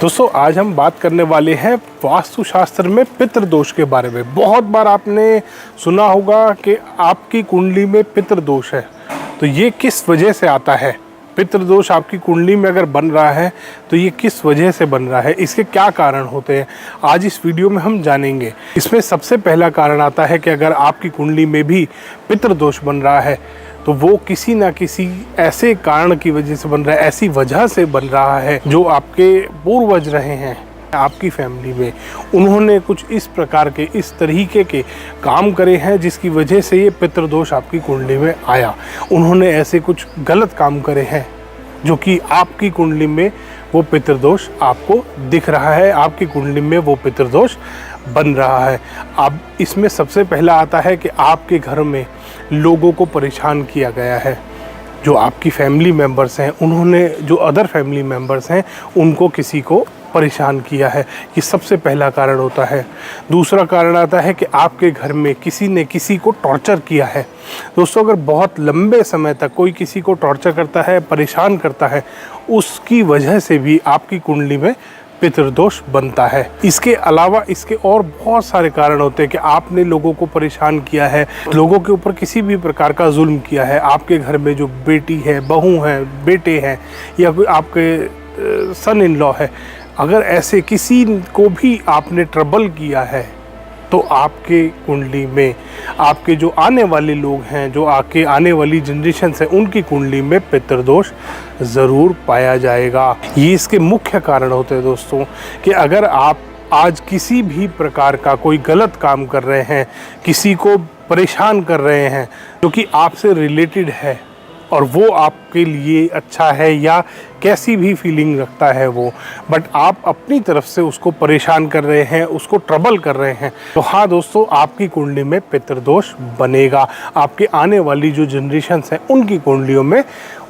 दोस्तों आज हम बात करने वाले हैं वास्तुशास्त्र में पितृदोष के बारे में। बहुत बार आपने सुना होगा कि आपकी कुंडली में पितृदोष है, तो ये किस वजह से आता है। पितृदोष आपकी कुंडली में अगर बन रहा है तो ये किस वजह से बन रहा है, इसके क्या कारण होते हैं, आज इस वीडियो में हम जानेंगे। इसमें सबसे पहला कारण आता है कि अगर आपकी कुंडली में भी पितृदोष बन रहा है तो वो किसी ना किसी ऐसे कारण की वजह से बन रहा है, ऐसी वजह से बन रहा है जो आपके पूर्वज रहे हैं आपकी फैमिली में, उन्होंने कुछ इस प्रकार के इस तरीके के काम करे हैं जिसकी वजह से ये पितृदोष आपकी कुंडली में आया। उन्होंने ऐसे कुछ गलत काम करे हैं जो कि आपकी कुंडली में वो पितृदोष आपको दिख रहा है, आपकी कुंडली में वो पितृदोष बन रहा है। अब इसमें सबसे पहला आता है कि आपके घर में लोगों को परेशान किया गया है। जो आपकी फैमिली मेंबर्स हैं उन्होंने जो अदर फैमिली मेंबर्स हैं उनको किसी को परेशान किया है, ये सबसे पहला कारण होता है। दूसरा कारण आता है कि आपके घर में किसी ने किसी को टॉर्चर किया है। दोस्तों अगर बहुत लंबे समय तक कोई किसी को टॉर्चर करता है, परेशान करता है, उसकी वजह से भी आपकी कुंडली में पितृदोष बनता है। इसके अलावा इसके और बहुत सारे कारण होते हैं कि आपने लोगों को परेशान किया है, लोगों के ऊपर किसी भी प्रकार का जुल्म किया है। आपके घर में जो बेटी है, बहू है, बेटे हैं या कोई आपके सन इन लॉ है, अगर ऐसे किसी को भी आपने ट्रबल किया है तो आपके कुंडली में आपके जो आने वाले लोग हैं, जो आने वाली जनरेशन है, उनकी कुंडली में पितृदोष ज़रूर पाया जाएगा। ये इसके मुख्य कारण होते हैं दोस्तों कि अगर आप आज किसी भी प्रकार का कोई गलत काम कर रहे हैं, किसी को परेशान कर रहे हैं जो कि आपसे रिलेटेड है और वो आपके लिए अच्छा है या कैसी भी फीलिंग रखता है वो, बट आप अपनी तरफ से उसको परेशान कर रहे हैं, उसको ट्रबल कर रहे हैं, तो हाँ दोस्तों आपकी कुंडली में पितृदोष बनेगा। आपके आने वाली जो जनरेशन्स हैं उनकी कुंडलियों में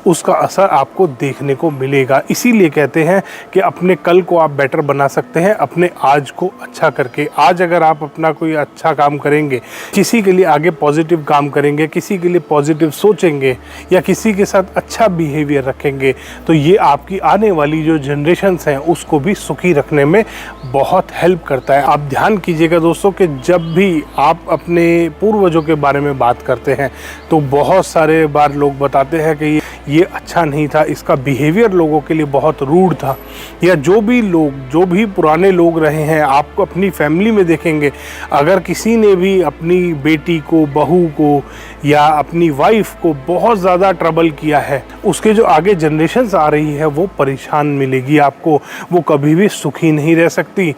उसका असर आपको देखने को मिलेगा। इसीलिए कहते हैं कि अपने कल को आप बेटर बना सकते हैं अपने आज को अच्छा करके। आज अगर आप अपना कोई अच्छा काम करेंगे, किसी के लिए आगे पॉजिटिव काम करेंगे, किसी के लिए पॉजिटिव सोचेंगे या किसी के साथ अच्छा बिहेवियर रखेंगे, तो ये आपकी आने वाली जो जनरेशन्स हैं उसको भी सुखी रखने में बहुत हेल्प करता है। आप ध्यान कीजिएगा दोस्तों कि जब भी आप अपने पूर्वजों के बारे में बात करते हैं तो बहुत सारे बार लोग बताते हैं कि ये अच्छा नहीं था, इसका बिहेवियर लोगों के लिए बहुत रूड था, या जो भी पुराने लोग रहे हैं आपको अपनी फैमिली में देखेंगे, अगर किसी ने भी अपनी बेटी को, बहू को या अपनी वाइफ को बहुत ज़्यादा ट्रबल किया है, उसके जो आगे जनरेशन्स आ रही है वो परेशान मिलेगी आपको, वो कभी भी सुखी नहीं रह सकती।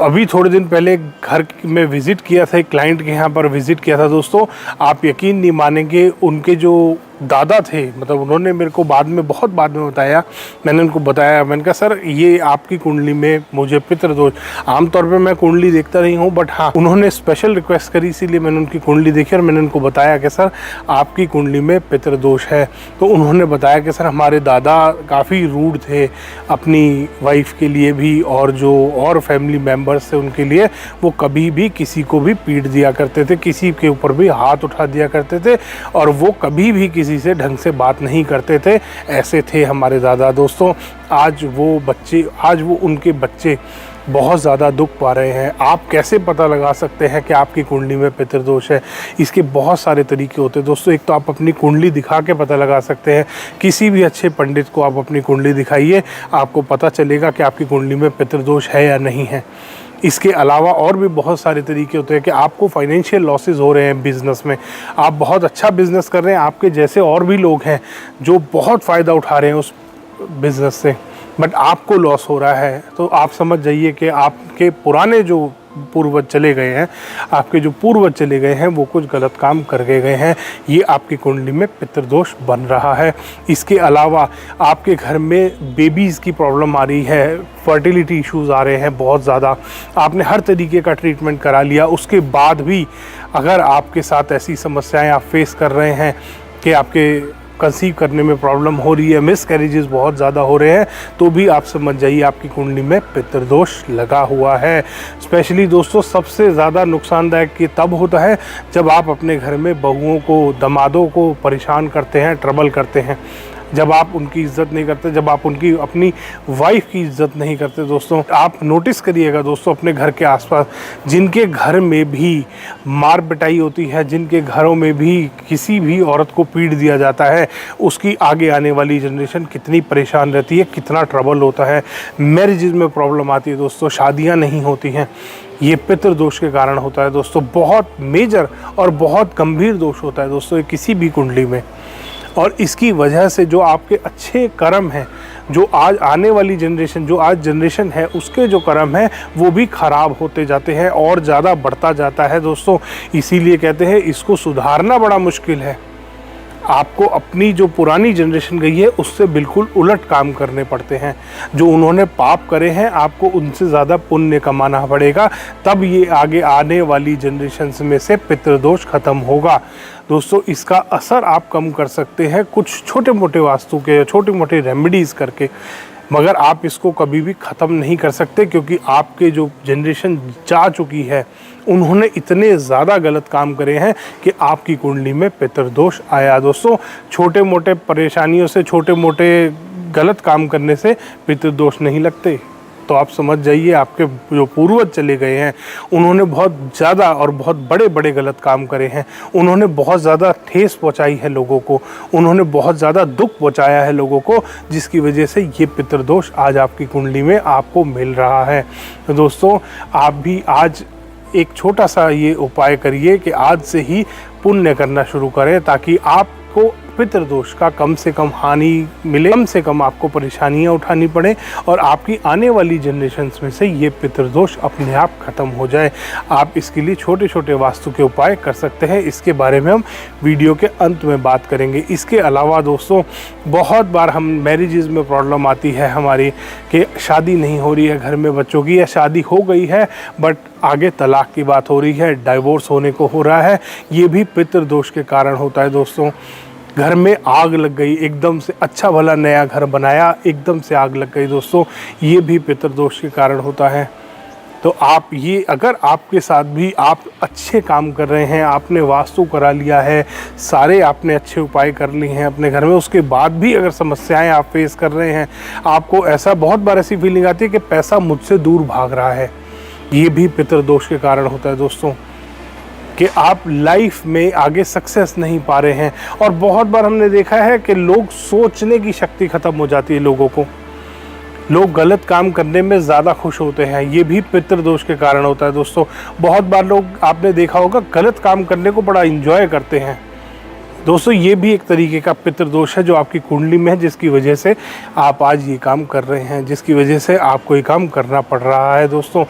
अभी थोड़े दिन पहले घर में विज़िट किया था, एक क्लाइंट के यहाँ पर विज़िट किया था दोस्तों, आप यकीन नहीं मानेंगे, उनके जो दादा थे, मतलब उन्होंने मेरे को बहुत बाद में बताया, मैंने उनको बताया, मैंने कहा सर ये आपकी कुंडली में मुझे पितृदोष, आमतौर पे मैं कुंडली देखता नहीं हूँ, बट हाँ उन्होंने स्पेशल रिक्वेस्ट करी इसीलिए मैंने उनकी कुंडली देखी और मैंने उनको बताया कि सर आपकी कुंडली में पितृदोष है। तो उन्होंने बताया कि सर हमारे दादा काफ़ी रूड थे अपनी वाइफ के लिए भी और जो और फैमिली मेम्बर्स थे उनके लिए, वो कभी भी किसी को भी पीट दिया करते थे, किसी के ऊपर भी हाथ उठा दिया करते थे और वो कभी भी किसी से ढंग से बात नहीं करते थे। ऐसे थे हमारे दादा। दोस्तों आज वो उनके बच्चे बहुत ज़्यादा दुख पा रहे हैं। आप कैसे पता लगा सकते हैं कि आपकी कुंडली में पितृदोष है? इसके बहुत सारे तरीके होते हैं दोस्तों। एक तो आप अपनी कुंडली दिखा के पता लगा सकते हैं, किसी भी अच्छे पंडित को आप अपनी कुंडली दिखाइए, आपको पता चलेगा कि आपकी कुंडली में पितृदोष है या नहीं है। इसके अलावा और भी बहुत सारे तरीके होते हैं कि आपको फाइनेंशियल लॉसेस हो रहे हैं बिज़नेस में, आप बहुत अच्छा बिज़नेस कर रहे हैं, आपके जैसे और भी लोग हैं जो बहुत फ़ायदा उठा रहे हैं उस बिज़नेस से, बट आपको लॉस हो रहा है, तो आप समझ जाइए कि आपके पुराने जो पूर्वज चले गए हैं, आपके जो पूर्वज चले गए हैं वो कुछ गलत काम करके गए हैं, ये आपकी कुंडली में पितृदोष बन रहा है। इसके अलावा आपके घर में बेबीज़ की प्रॉब्लम आ रही है, फर्टिलिटी इश्यूज़ आ रहे हैं बहुत ज़्यादा, आपने हर तरीके का ट्रीटमेंट करा लिया, उसके बाद भी अगर आपके साथ ऐसी समस्याएं आप फेस कर रहे हैं कि आपके कंसीव करने में प्रॉब्लम हो रही है, मिसकैरेजेस बहुत ज़्यादा हो रहे हैं, तो भी आप समझ जाइए आपकी कुंडली में पितृदोष लगा हुआ है। स्पेशली दोस्तों सबसे ज़्यादा नुकसानदायक ये तब होता है जब आप अपने घर में बहुओं को, दमादों को परेशान करते हैं, ट्रबल करते हैं। जब आप उनकी इज्जत नहीं करते, जब आप उनकी अपनी वाइफ की इज्जत नहीं करते दोस्तों। आप नोटिस करिएगा दोस्तों अपने घर के आसपास जिनके घर में भी मार पिटाई होती है, जिनके घरों में भी किसी भी औरत को पीट दिया जाता है, उसकी आगे आने वाली जनरेशन कितनी परेशान रहती है, कितना ट्रबल होता है, मैरिजेज में प्रॉब्लम आती है दोस्तों, शादियाँ नहीं होती हैं। ये पितृदोष के कारण होता है दोस्तों। बहुत मेजर और बहुत गंभीर दोष होता है दोस्तों ये किसी भी कुंडली में। और इसकी वजह से जो आपके अच्छे कर्म हैं, जो आज आने वाली जनरेशन, जो आज जनरेशन है, उसके जो कर्म हैं वो भी ख़राब होते जाते हैं और ज़्यादा बढ़ता जाता है दोस्तों। इसीलिए कहते हैं इसको सुधारना बड़ा मुश्किल है। आपको अपनी जो पुरानी जनरेशन गई है उससे बिल्कुल उलट काम करने पड़ते हैं। जो उन्होंने पाप करे हैं आपको उनसे ज़्यादा पुण्य कमाना पड़ेगा, तब ये आगे आने वाली जनरेशन्स में से पितृदोष खत्म होगा दोस्तों। इसका असर आप कम कर सकते हैं कुछ छोटे मोटे वास्तु के, छोटे मोटे रेमेडीज़ करके, मगर आप इसको कभी भी ख़त्म नहीं कर सकते, क्योंकि आपके जो जनरेशन जा चुकी है उन्होंने इतने ज़्यादा गलत काम करे हैं कि आपकी कुंडली में पितृदोष आया दोस्तों। छोटे मोटे परेशानियों से, छोटे मोटे गलत काम करने से पितृदोष नहीं लगते। तो आप समझ जाइए आपके जो पूर्वज चले गए हैं उन्होंने बहुत ज़्यादा और बहुत बड़े बड़े गलत काम करे हैं। उन्होंने बहुत ज़्यादा ठेस पहुंचाई है लोगों को, उन्होंने बहुत ज़्यादा दुख पहुंचाया है लोगों को, जिसकी वजह से ये पितृदोष आज आपकी कुंडली में आपको मिल रहा है। तो दोस्तों आप भी आज एक छोटा सा ये उपाय करिए कि आज से ही पुण्य करना शुरू करें, ताकि आपको पितृदोष का कम से कम हानि मिले, कम से कम आपको परेशानियां उठानी पड़े और आपकी आने वाली जनरेशन्स में से ये पितृदोष अपने आप ख़त्म हो जाए। आप इसके लिए छोटे छोटे वास्तु के उपाय कर सकते हैं, इसके बारे में हम वीडियो के अंत में बात करेंगे। इसके अलावा दोस्तों बहुत बार हम मैरिजेज में प्रॉब्लम आती है हमारी कि शादी नहीं हो रही है घर में बच्चों की, या शादी हो गई है बट आगे तलाक की बात हो रही है, डाइवोर्स होने को हो रहा है। ये भी पितृदोष के कारण होता है दोस्तों। घर में आग लग गई, एकदम से अच्छा भला नया घर बनाया, एकदम से आग लग गई दोस्तों, ये भी पितृदोष के कारण होता है। तो आप ये, अगर आपके साथ भी आप अच्छे काम कर रहे हैं, आपने वास्तु करा लिया है, सारे आपने अच्छे उपाय कर लिए हैं अपने घर में, उसके बाद भी अगर समस्याएं आप फेस कर रहे हैं, आपको ऐसा बहुत बार ऐसी फीलिंग आती है कि पैसा मुझसे दूर भाग रहा है, ये भी पितृदोष के कारण होता है दोस्तों। कि आप लाइफ में आगे सक्सेस नहीं पा रहे हैं। और बहुत बार हमने देखा है कि लोग सोचने की शक्ति ख़त्म हो जाती है लोगों को, लोग गलत काम करने में ज़्यादा खुश होते हैं, ये भी पितृदोष के कारण होता है दोस्तों। बहुत बार लोग, आपने देखा होगा, गलत काम करने को बड़ा इंजॉय करते हैं दोस्तों, ये भी एक तरीके का पितृदोष है जो आपकी कुंडली में है, जिसकी वजह से आप आज ये काम कर रहे हैं, जिसकी वजह से आपको ये काम करना पड़ रहा है दोस्तों।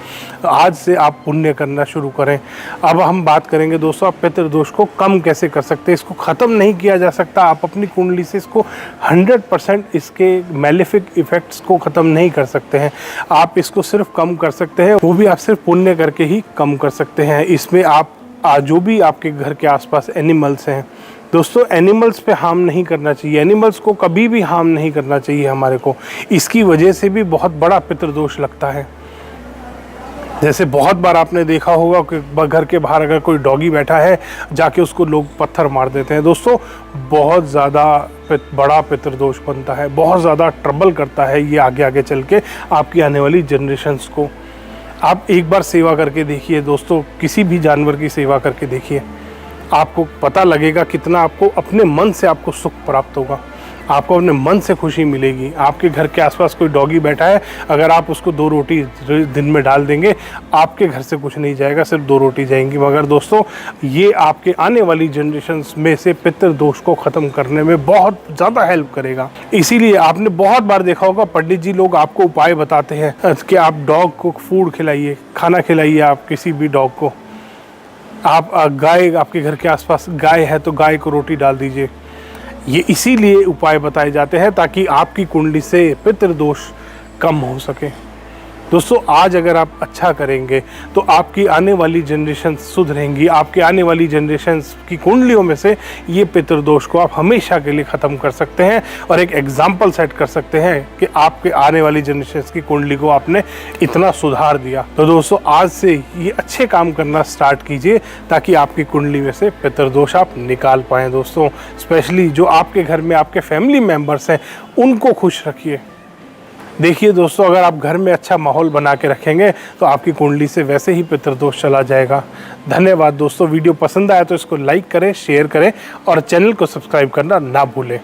आज से आप पुण्य करना शुरू करें। अब हम बात करेंगे दोस्तों आप पितृदोष को कम कैसे कर सकते हैं। इसको ख़त्म नहीं किया जा सकता, आप अपनी कुंडली से इसको 100% इसके मैलेफिक इफ़ेक्ट्स को ख़त्म नहीं कर सकते हैं। आप इसको सिर्फ कम कर सकते हैं, वो भी आप सिर्फ पुण्य करके ही कम कर सकते हैं। इसमें आप जो भी आपके घर के आसपास एनिमल्स हैं दोस्तों, एनिमल्स पे हार्म नहीं करना चाहिए, एनिमल्स को कभी भी हार्म नहीं करना चाहिए हमारे को। इसकी वजह से भी बहुत बड़ा पितृदोष लगता है। जैसे बहुत बार आपने देखा होगा कि घर के बाहर अगर कोई डॉगी बैठा है, जाके उसको लोग पत्थर मार देते हैं दोस्तों, बहुत ज़्यादा बड़ा पितृदोष बनता है, बहुत ज़्यादा ट्रबल करता है ये आगे आगे चल के आपकी आने वाली जनरेशन्स को। आप एक बार सेवा करके देखिए दोस्तों, किसी भी जानवर की सेवा करके देखिए, आपको पता लगेगा कितना आपको अपने मन से आपको सुख प्राप्त होगा, आपको अपने मन से खुशी मिलेगी। आपके घर के आसपास कोई डॉगी बैठा है, अगर आप उसको 2 रोटी दिन में डाल देंगे, आपके घर से कुछ नहीं जाएगा, सिर्फ 2 रोटी जाएंगी। मगर दोस्तों ये आपके आने वाली जनरेशन्स में से पितृदोष को ख़त्म करने में बहुत ज़्यादा हेल्प करेगा। इसीलिए आपने बहुत बार देखा होगा पंडित जी लोग आपको उपाय बताते हैं कि आप डॉग को फूड खिलाइए, खाना खिलाइए, आप किसी भी डॉग को। आप गाय, आपके घर के आसपास गाय है तो गाय को रोटी डाल दीजिए। ये इसीलिए उपाय बताए जाते हैं ताकि आपकी कुंडली से पितृदोष कम हो सके। दोस्तों आज अगर आप अच्छा करेंगे तो आपकी आने वाली जनरेशन सुधरेंगी, आपकी आने वाली जनरेशन की कुंडलियों में से ये पितृदोष को आप हमेशा के लिए ख़त्म कर सकते हैं और एक एग्जाम्पल सेट कर सकते हैं कि आपके आने वाली जनरेशन की कुंडली को आपने इतना सुधार दिया। तो दोस्तों आज से ये अच्छे काम करना स्टार्ट कीजिए ताकि आपकी कुंडली में से पितृदोष आप निकाल पाएँ। दोस्तों स्पेशली जो आपके घर में आपके फैमिली मेम्बर्स हैं उनको खुश रखिए। देखिए दोस्तों, अगर आप घर में अच्छा माहौल बना के रखेंगे तो आपकी कुंडली से वैसे ही पितृदोष चला जाएगा। धन्यवाद दोस्तों। वीडियो पसंद आया तो इसको लाइक करें, शेयर करें और चैनल को सब्सक्राइब करना ना भूलें।